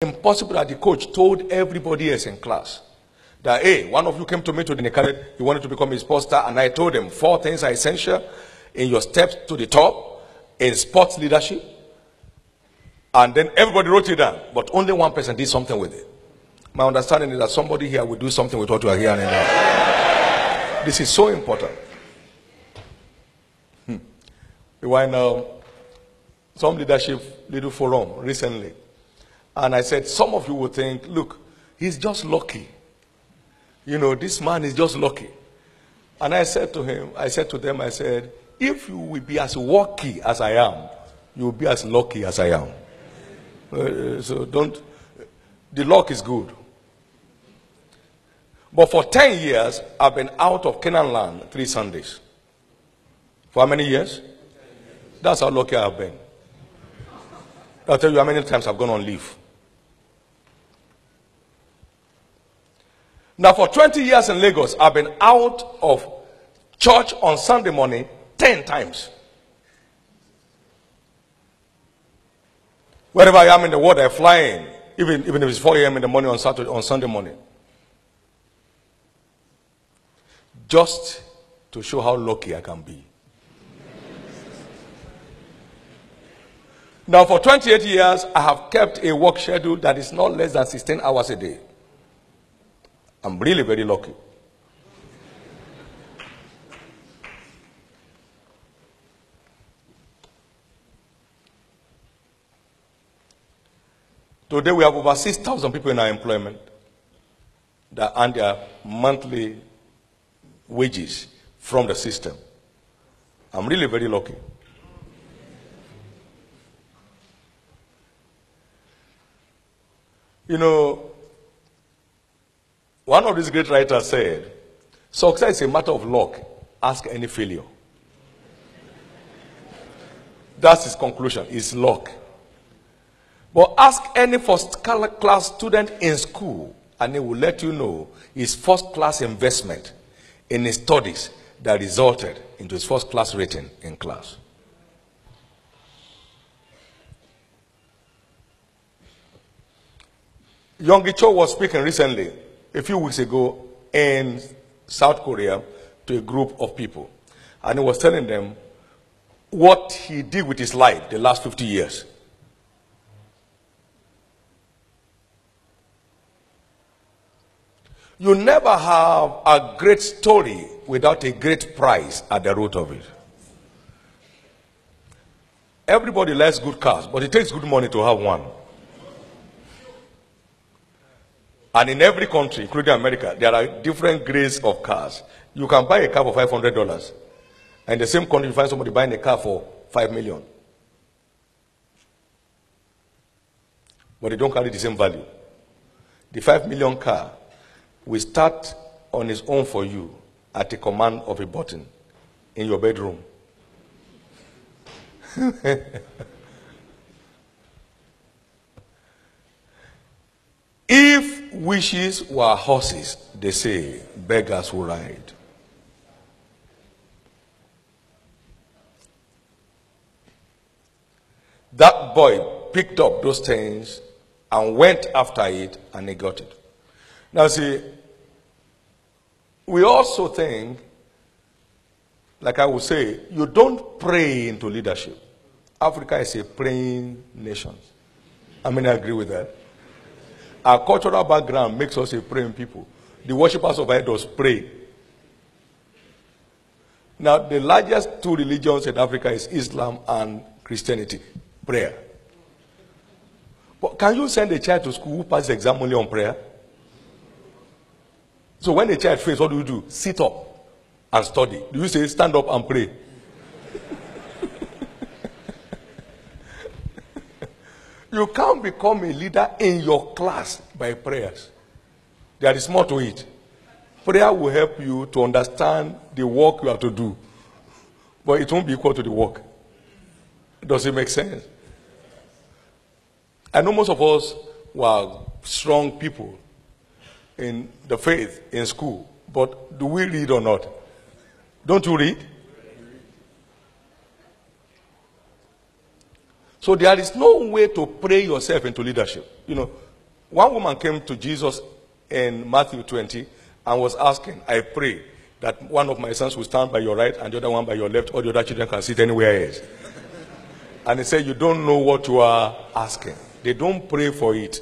Impossible that the coach told everybody else in class that, hey, one of you came to me to the Nicaragua, you wanted to become a sports star, and I told them 4 things are essential in your steps to the top in sports leadership. And then everybody wrote it down, but only one person did something with it. My understanding is that somebody here will do something with what you are hearing now. This is so important. We were in some leadership little forum recently. And I said, some of you will think, look, he's just lucky. You know, this man is just lucky. And I said to them, I said, if you will be as lucky as I am, you will be as lucky as I am. So the luck is good. But for 10 years, I've been out of Canaan land 3 Sundays. For how many years? That's how lucky I've been. I'll tell you how many times I've gone on leave. Now, for 20 years in Lagos, I've been out of church on Sunday morning 10 times. Wherever I am in the world, I fly in, even if it's 4 a.m. in the morning on Sunday morning. Just to show how lucky I can be. Now, for 28 years, I have kept a work schedule that is not less than 16 hours a day. I'm really very lucky. Today, we have over 6,000 people in our employment that earn their monthly wages from the system. I'm really very lucky. You know, one of these great writers said, success is a matter of luck. Ask any failure. That's his conclusion, is luck. But ask any first-class student in school, and he will let you know his first-class investment in his studies that resulted into his first-class rating in class. Yonggi Cho was speaking recently, a few weeks ago, in South Korea to a group of people. And he was telling them what he did with his life the last 50 years. You never have a great story without a great prize at the root of it. Everybody likes good cars, but it takes good money to have one. And in every country, including America, there are different grades of cars. You can buy a car for $500. And in the same country, you find somebody buying a car for $5 million. But they don't carry the same value. The $5 million car will start on its own for you at the command of a button in your bedroom. If wishes were horses, they say, beggars will ride. That boy picked up those things and went after it, and he got it. Now see, we also think, like I would say, you don't pray into leadership. Africa is a praying nation. I mean, I agree with that. Our cultural background makes us a praying people. The worshippers of idols pray. Now, the largest 2 religions in Africa is Islam and Christianity. Prayer. But can you send a child to school who passes the exam only on prayer? So when the child fails, what do? Sit up and study. Do you say stand up and pray? You can't become a leader in your class by prayers. There is more to it. Prayer will help you to understand the work you have to do. But it won't be equal to the work. Does it make sense? I know most of us were strong people in the faith in school. But do we read or not? Don't you read? So there is no way to pray yourself into leadership. You know, One woman came to Jesus in Matthew 20 and was asking, I pray that one of my sons will stand by your right and the other one by your left, or the other children can sit anywhere else. And he said, you don't know what you are asking. They don't pray for it.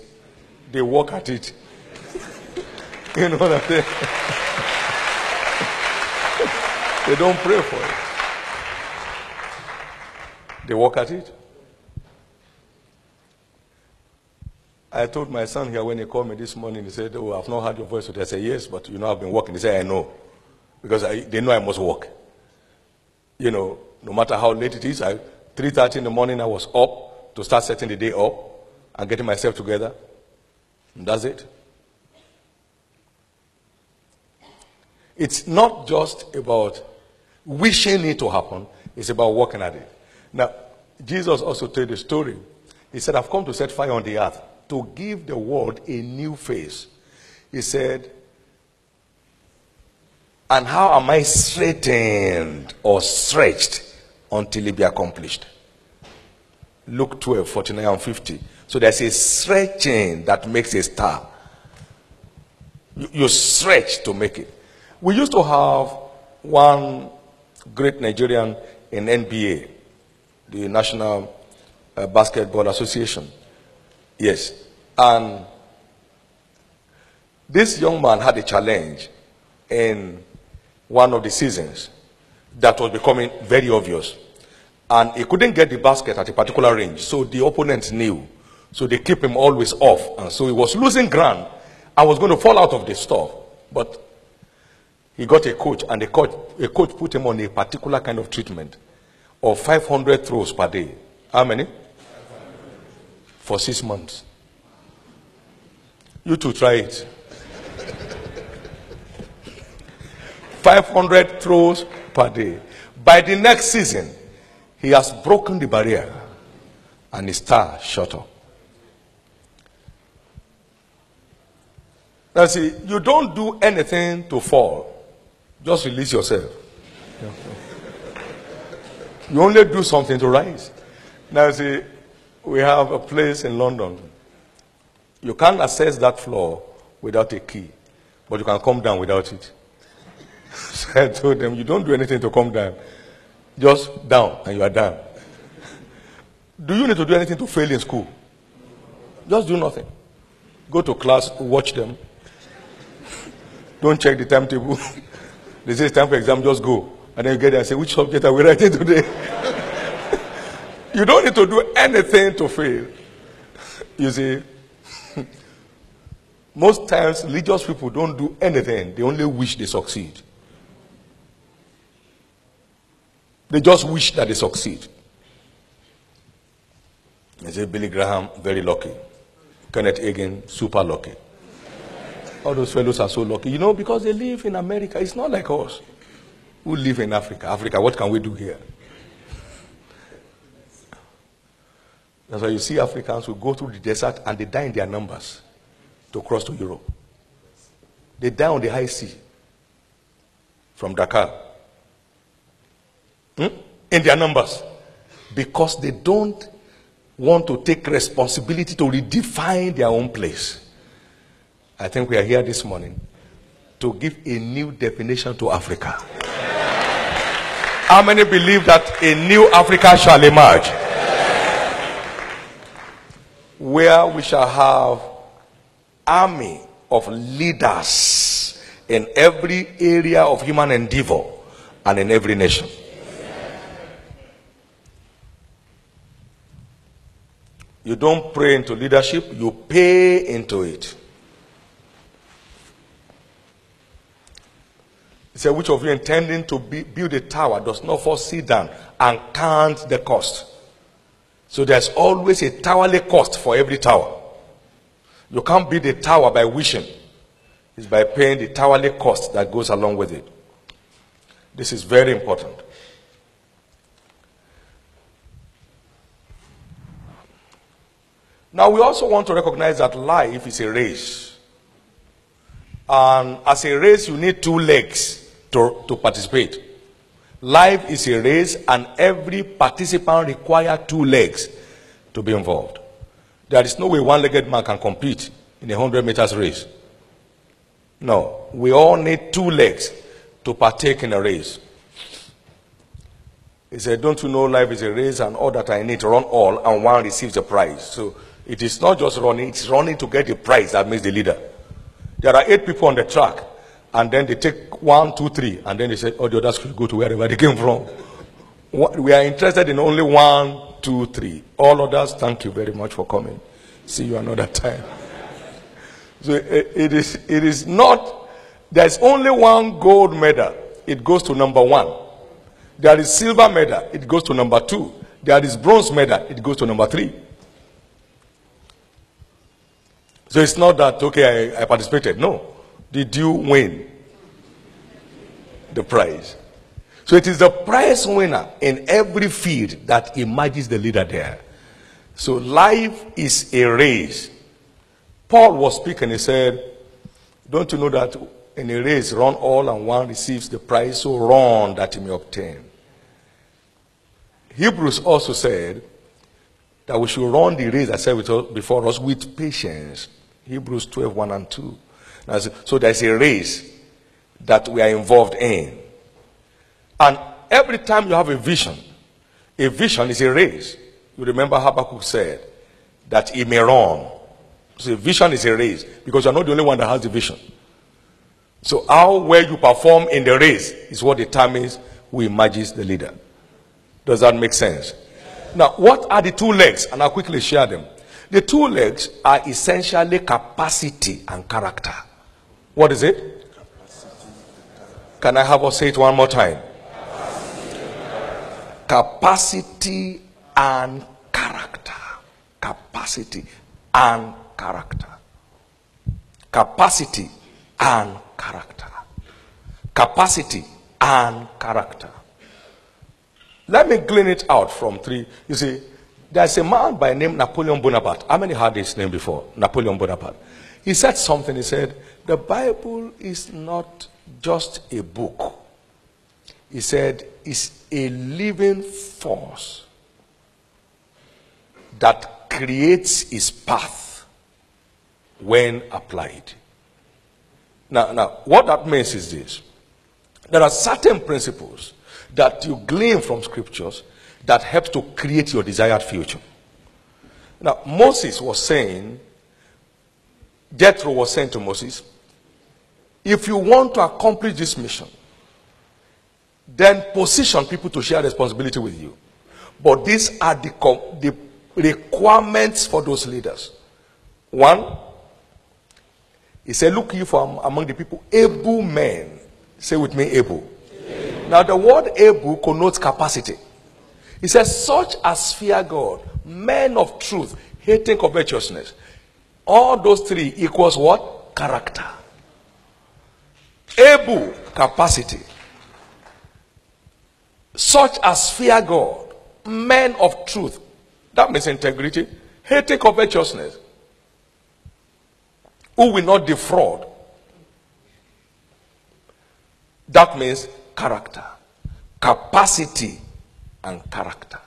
They work at it. You know what I'm saying? They don't pray for it. They work at it. I told my son here when he called me this morning, he said, oh, I've not heard your voice today. I said, yes, but you know I've been working. He said, I know. Because they know I must work. You know, no matter how late it is, 3:30 in the morning I was up to start setting the day up and getting myself together. And that's it. It's not just about wishing it to happen. It's about working at it. Now, Jesus also told a story. He said, I've come to set fire on the earth to give the world a new face. He said, and how am I straightened or stretched until it be accomplished? Luke 12, 49 and 50. So there's a stretching that makes a star. You stretch to make it. We used to have one great Nigerian in NBA, the National Basketball Association. Yes. And this young man had a challenge in one of the seasons that was becoming very obvious. And he couldn't get the basket at a particular range, so the opponents knew. So they keep him always off. And so he was losing ground and was going to fall out of the stuff. But he got a coach, and a coach put him on a particular kind of treatment of 500 throws per day. How many? 500. For 6 months. You too, try it. 500 throws per day. By the next season, he has broken the barrier and his star shot up. Now see, you don't do anything to fall. Just release yourself. You only do something to rise. Now see, we have a place in London. You can't access that floor without a key, but you can come down without it. So I told them, you don't do anything to come down. Just down, and you are down. Do you need to do anything to fail in school? Just do nothing. Go to class, watch them. Don't check the timetable. They say it's time for exam, just go. And then you get there and say, which subject are we writing today? You don't need to do anything to fail. You see, most times religious people don't do anything. They only wish they succeed. They just wish that they succeed. They say Billy Graham, very lucky. Kenneth Hagin, super lucky. All those fellows are so lucky. You know, because they live in America. It's not like us who live in Africa. Africa, what can we do here? That's why you see Africans who go through the desert and they die in their numbers to cross to Europe. They die on the high sea from Dakar. In their numbers. Because they don't want to take responsibility to redefine their own place. I think we are here this morning to give a new definition to Africa. How many believe that a new Africa shall emerge? Where we shall have army of leaders in every area of human endeavor and in every nation. You don't pray into leadership, you pay into it. He said, which of you intending to build a tower does not first sit down and count the cost? So there's always a towerly cost for every tower. You can't build a tower by wishing. It's by paying the towerly cost that goes along with it. This is very important. Now we also want to recognize that life is a race. And as a race, you need two legs to participate. Life is a race, and every participant requires two legs to be involved. There is no way one-legged man can compete in a 100 meters race? No. We all need 2 legs to partake in a race. He said, don't you know life is a race and all that I need to run all and one receives the prize. So it is not just running, it's running to get the prize that makes the leader. There are 8 people on the track and then they take 1, 2, 3 and then they say, oh, the others could go to wherever they came from. We are interested in only 1, 2, 3. All others, thank you very much for coming. See you another time. So it is not, there's only 1 gold medal. It goes to number 1. There is silver medal. It goes to number 2. There is bronze medal. It goes to number 3. So it's not that, okay, I participated. No. Did you win the prize? So it is the prize winner in every field that emerges the leader there. So life is a race. Paul was speaking, he said, don't you know that in a race run all and one receives the prize, so run that you may obtain. Hebrews also said that we should run the race, I said before us, with patience. Hebrews 12, 1 and 2. Now, so there's a race that we are involved in. And every time you have a vision is a race. You remember Habakkuk said that he may run. So a vision is a race because you're not the only one that has the vision. So how well you perform in the race is what determines who emerges the leader. Does that make sense? Now, what are the 2 legs? And I'll quickly share them. The 2 legs are essentially capacity and character. What is it? Can I have us say it one more time? Capacity and character. Capacity and character. Capacity and character. Capacity and character. Let me glean it out from 3. You see, there's a man by name Napoleon Bonaparte. How many heard his name before? Napoleon Bonaparte. He said something. He said, the Bible is not just a book. He said, it's a living force that creates its path when applied. Now, what that means is this. There are certain principles that you glean from scriptures that helps to create your desired future. Now, Moses was saying, Jethro was saying to Moses, if you want to accomplish this mission, then position people to share responsibility with you. But these are the requirements for those leaders. 1, he said, look you for among the people, able men. Say with me, able. Now, the word able connotes capacity. He says, such as fear God, men of truth, hating covetousness. All those 3 equals what? Character. Able, capacity. Such as fear God, men of truth. That means integrity. Hating covetousness. Who will not defraud. That means character. Capacity and character.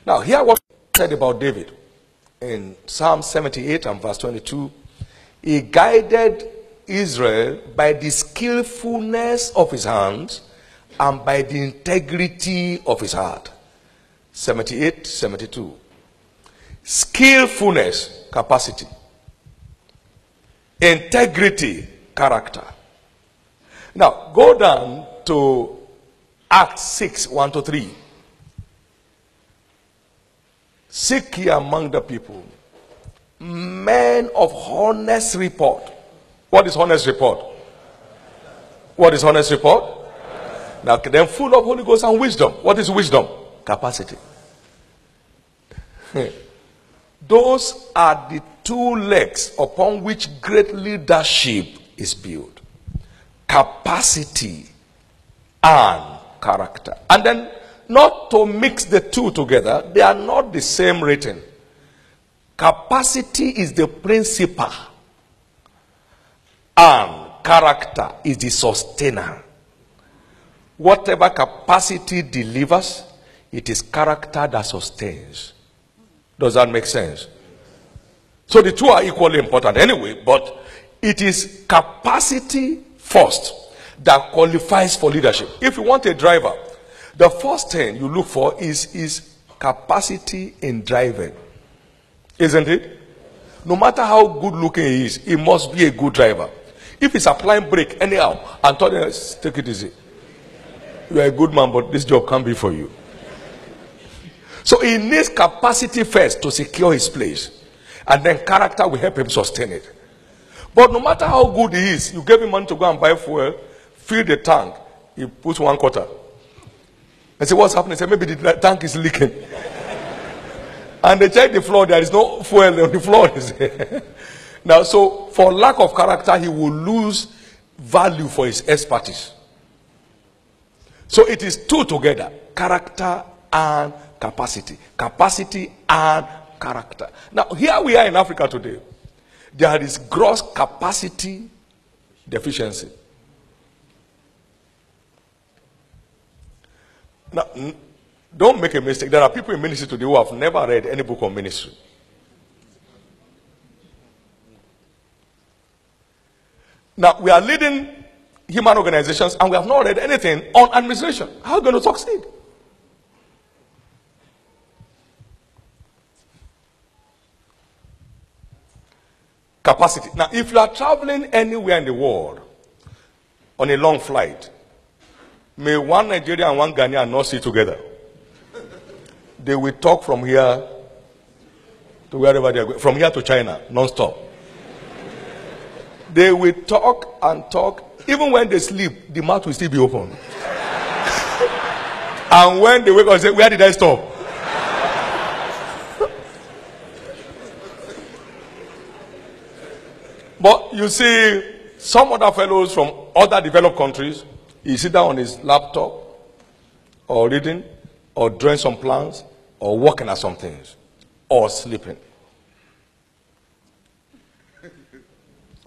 Now, hear what said about David. In Psalm 78 and verse 22, he guided Israel by the skillfulness of his hands and by the integrity of his heart. 78, 72. Skillfulness, capacity. Integrity, character. Now, go down to Acts 6, 1 to 3. Seek ye among the people men of honest report. What is honest report? What is honest report? Now, then full of Holy Ghost and wisdom. What is wisdom? Capacity. Those are the 2 legs upon which great leadership is built. Capacity and character. And then, not to mix the 2 together, they are not the same rating. Capacity is the principal, and character is the sustainer. Whatever capacity delivers, it is character that sustains. Does that make sense? So the two are equally important anyway, but it is capacity first that qualifies for leadership. If you want a driver, the first thing you look for is capacity in driving. Isn't it? No matter how good looking he is, he must be a good driver. If he's applying brake anyhow and telling us, take it easy. You are a good man, but this job can't be for you. So he needs capacity first to secure his place. And then character will help him sustain it. But no matter how good he is, you give him money to go and buy fuel, fill the tank, he puts 1/4. I say, what's happening? I say, maybe the tank is leaking. And they check the floor, there is no fuel on the floor. Now, so for lack of character, he will lose value for his expertise. So it is two together, character and capacity. Capacity and character. Now, here we are in Africa today. There is gross capacity deficiency. Now, don't make a mistake. There are people in ministry today who have never read any book on ministry. Now, we are leading human organizations and we have not read anything on administration. How are we going to succeed? Capacity. Now, if you are traveling anywhere in the world on a long flight, may one Nigerian and one Ghanaian not sit together. They will talk from here to wherever they are going, from here to China, non-stop. They will talk and talk. Even when they sleep, the mouth will still be open. And when they wake up, say, where did I stop? But you see, some other fellows from other developed countries, he sit down on his laptop, or reading, or drawing some plans, or working at some things, or sleeping.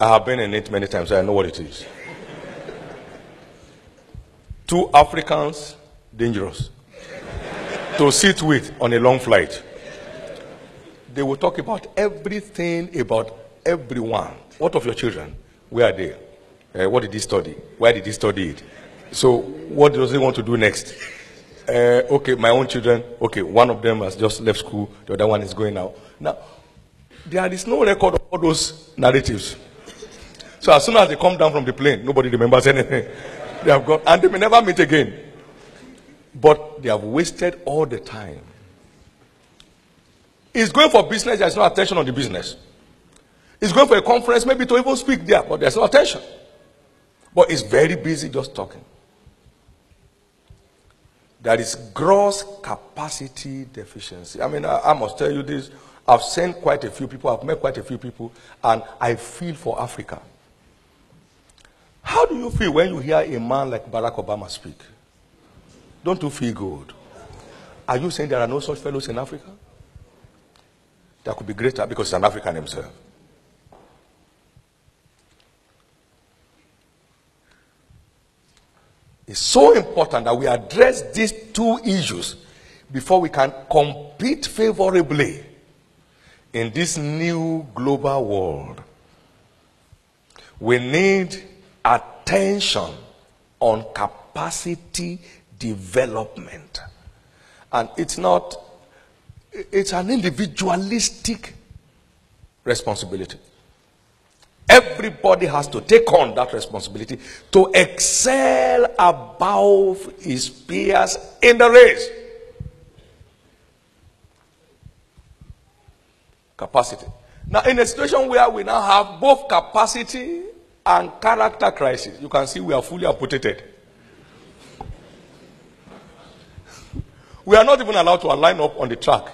I have been in it many times, so I know what it is. Two Africans, dangerous. To sit with on a long flight. They will talk about everything, about everyone. What of your children? Where are they? What did he study? Where did he study it? So what does he want to do next? Okay, my own children. Okay, one of them has just left school. The other one is going out. Now, there is no record of all those narratives. So as soon as they come down from the plane, nobody remembers anything. They have gone, and they may never meet again. But they have wasted all the time. He's going for business, there's no attention on the business. He's going for a conference, maybe to even speak there, but there's no attention. But he's very busy just talking. There is gross capacity deficiency. I mean, I must tell you this. I've seen quite a few people, I've met quite a few people, and I feel for Africa. How do you feel when you hear a man like Barack Obama speak? Don't you feel good? Are you saying there are no such fellows in Africa? That could be greater because he's an African himself. It's so important that we address these two issues before we can compete favorably in this new global world. We need attention on capacity development. And it's an individualistic responsibility. Everybody has to take on that responsibility to excel above his peers in the race. Capacity. Now, in a situation where we now have both capacity and character crisis, you can see we are fully amputated. We are not even allowed to line up on the track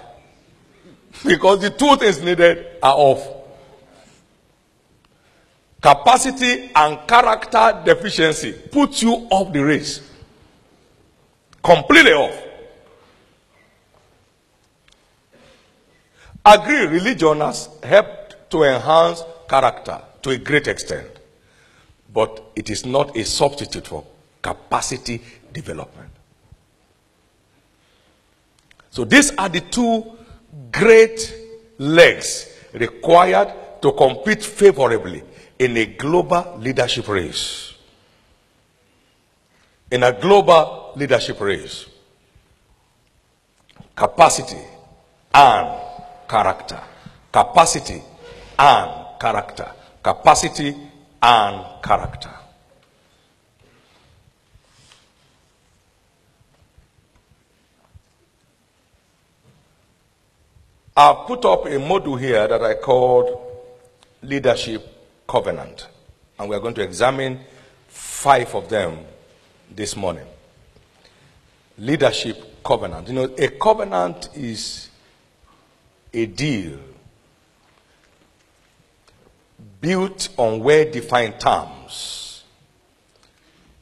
because the two things needed are off. Capacity and character deficiency puts you off the race. Completely off. Agree, religion has helped to enhance character to a great extent. But it is not a substitute for capacity development. So these are the two great legs required to compete favorably in a global leadership race. In a global leadership race. Capacity and character. Capacity and character. Capacity and character. I've put up a module here that I called Leadership Covenant. And we're going to examine 5 of them this morning. Leadership Covenant. You know, a covenant is a deal built on well-defined terms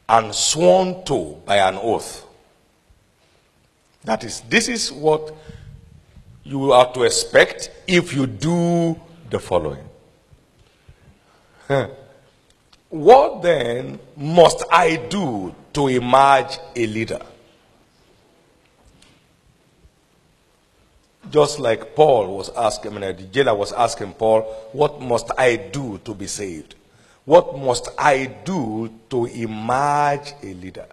and sworn to by an oath. That is, this is what you are to expect if you do the following. What then must I do to emerge a leader? Just like Paul was asking, the jailer was asking Paul, what must I do to be saved? What must I do to emerge a leader?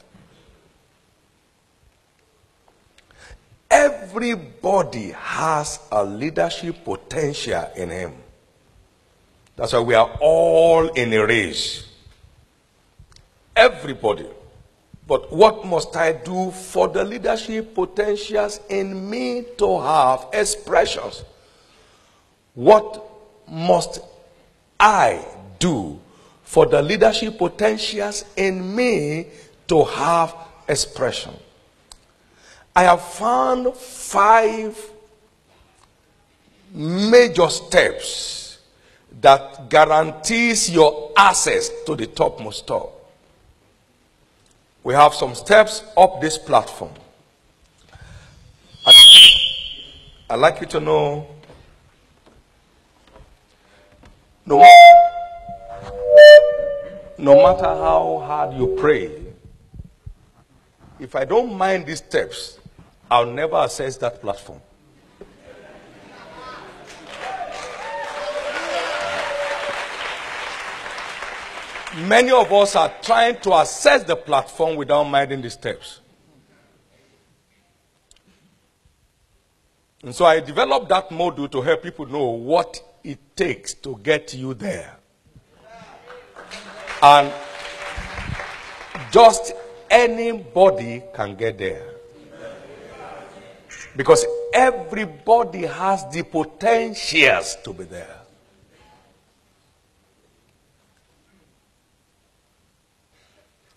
Everybody has a leadership potential in him. That's why we are all in a race. Everybody. But what must I do for the leadership potentials in me to have expressions? What must I do for the leadership potentials in me to have expression? I have found 5 major steps that guarantees your access to the topmost top. We have some steps up this platform. I'd like you to know, no matter how hard you pray, if I don't mind these steps, I'll never access that platform. Many of us are trying to access the platform without minding the steps. And so I developed that module to help people know what it takes to get you there. And just anybody can get there. Because everybody has the potentials to be there.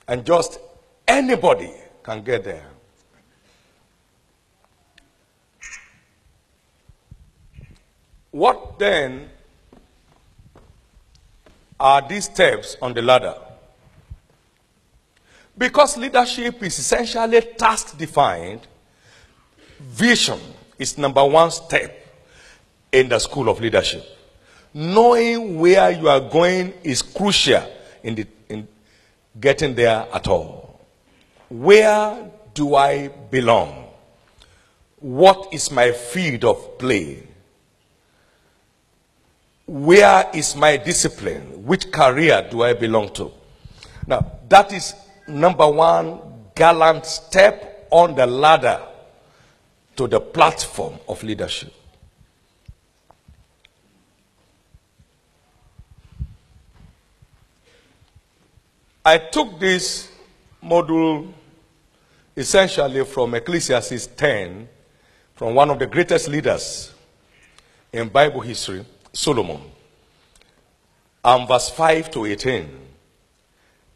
And just anybody can get there. What then are these steps on the ladder? Because leadership is essentially task-defined, vision is number 1 step in the school of leadership. Knowing where you are going is crucial in getting there at all. Where do I belong? What is my field of play? Where is my discipline? Which career do I belong to? Now, that is number 1 gallant step on the ladder to the platform of leadership. I took this module essentially from Ecclesiastes 10, from one of the greatest leaders in Bible history, Solomon. And verse 5 to 18.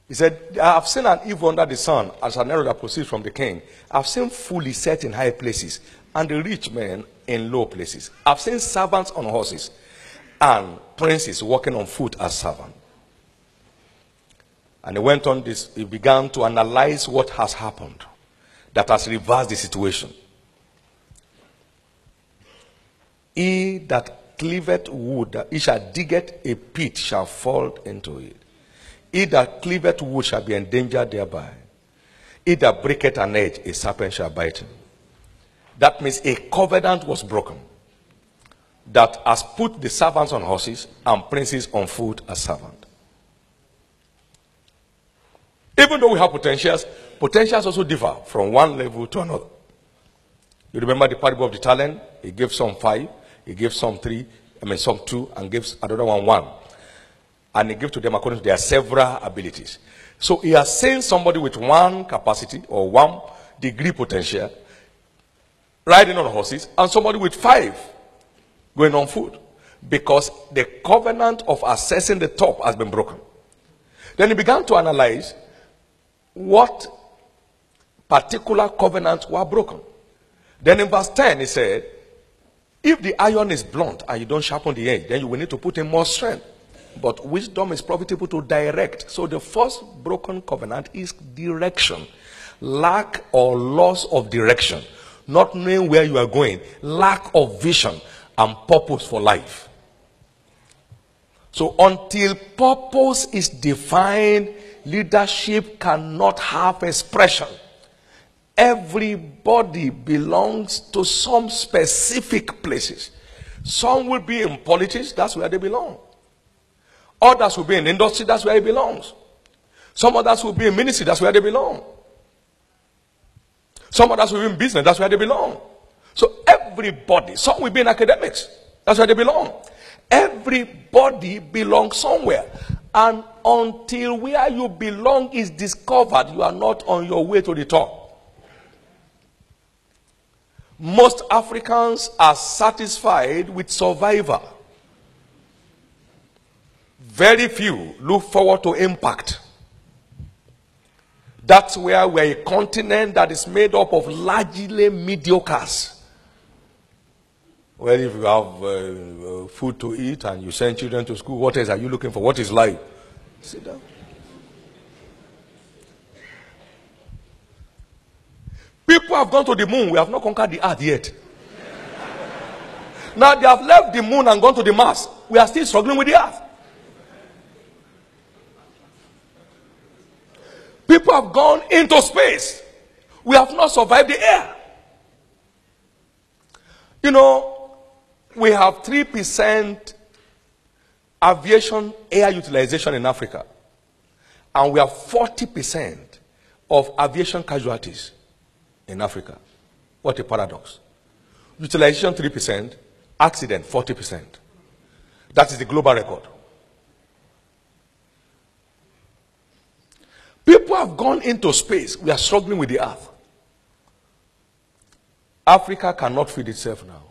He said, I have seen an evil under the sun as an arrow that proceeds from the king. I have seen fully set in high places, and the rich men in low places. I have seen servants on horses, and princes walking on foot as servants. And he went on this, he began to analyze what has happened that has reversed the situation. He that cleaveth wood, he shall diggeth a pit, shall fall into it. He that cleaveth wood shall be endangered thereby. He that breaketh an edge, a serpent shall bite him. That means a covenant was broken. that has put the servants on horses and princes on foot as servants. Even though we have potentials, potentials also differ from one level to another. You remember the parable of the talent? He gave some 5, he gave some 3, some 2, and gives another one 1. And he gave to them according to their several abilities. So he has seen somebody with 1 capacity or 1 degree potential riding on horses, and somebody with 5 going on foot, because the covenant of assessing the top has been broken. Then he began to analyze what particular covenants were broken. Then in verse 10 he said, if the iron is blunt and you don't sharpen the edge, then you will need to put in more strength. But wisdom is profitable to direct. So the first broken covenant is direction. Lack or loss of direction. Not knowing where you are going. Lack of vision and purpose for life. So until purpose is defined, leadership cannot have expression. Everybody belongs to some specific places. Some will be in politics, that's where they belong. Others will be in industry, that's where it belongs. Some others will be in ministry, that's where they belong. Some others will be in business, that's where they belong. So everybody, some will be in academics, that's where they belong. Everybody belongs somewhere. And until where you belong is discovered, you are not on your way to the top. Most Africans are satisfied with survival. Very few look forward to impact. That's where we're a continent that is made up of largely mediocres. Well, if you have food to eat and you send children to school, what else are you looking for? What is life? Sit down. People have gone to the moon. We have not conquered the earth yet. Now they have left the moon and gone to the Mars. We are still struggling with the earth. People have gone into space. We have not survived the air. You know, we have 3% aviation air utilization in Africa. And we have 40% of aviation casualties in Africa. What a paradox. Utilization 3%, accident 40%. That is the global record. People have gone into space. We are struggling with the earth. Africa cannot feed itself now.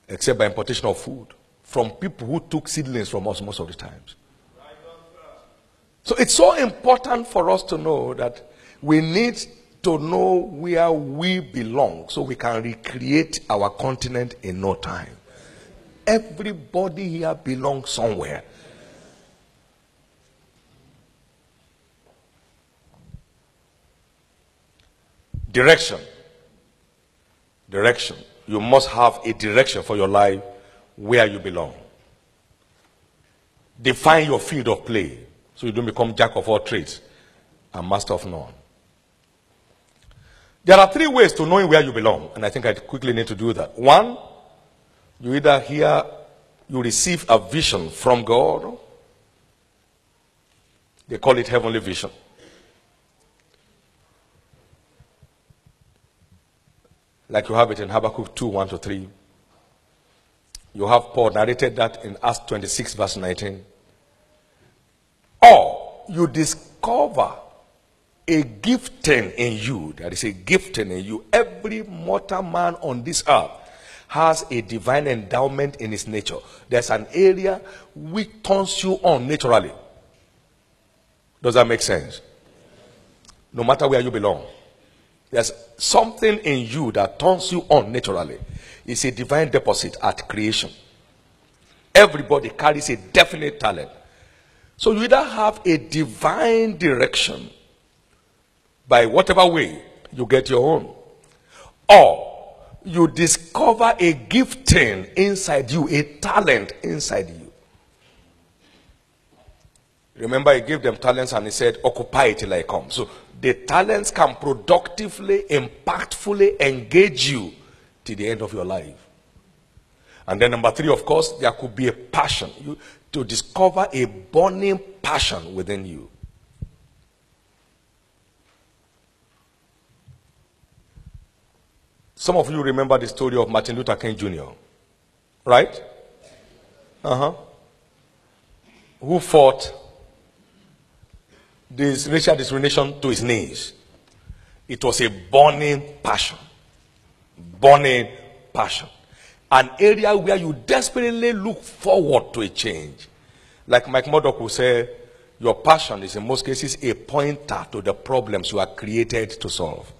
Except by importation of food from people who took seedlings from us most of the times. So it's so important for us to know that we need to know where we belong so we can recreate our continent in no time. Everybody here belongs somewhere. Direction. Direction. You must have a direction for your life where you belong. Define your field of play so you don't become jack of all trades and master of none. There are 3 ways to knowing where you belong, and I think I quickly need to do that. 1, you either hear, you receive a vision from God. They call it heavenly vision. Like you have it in Habakkuk 2, 1-3. You have Paul narrated that in Acts 26, verse 19. Or you discover a gifting in you. There is a gifting in you. Every mortal man on this earth has a divine endowment in his nature. There's an area which turns you on naturally. Does that make sense? No matter where you belong. There's something in you that turns you on naturally. It's a divine deposit at creation. Everybody carries a definite talent. So you either have a divine direction by whatever way you get your own, or you discover a gifting inside you, a talent inside you. Remember, he gave them talents and he said, occupy it till I come. So the talents can productively, impactfully engage you till the end of your life. And then number 3, of course, there could be a passion. To discover a burning passion within you. Some of you remember the story of Martin Luther King Jr., right? Who fought this racial discrimination to his knees. It was a burning passion. Burning passion. An area where you desperately look forward to a change. Like Mike Murdoch will say, your passion is in most cases a pointer to the problems you are created to solve.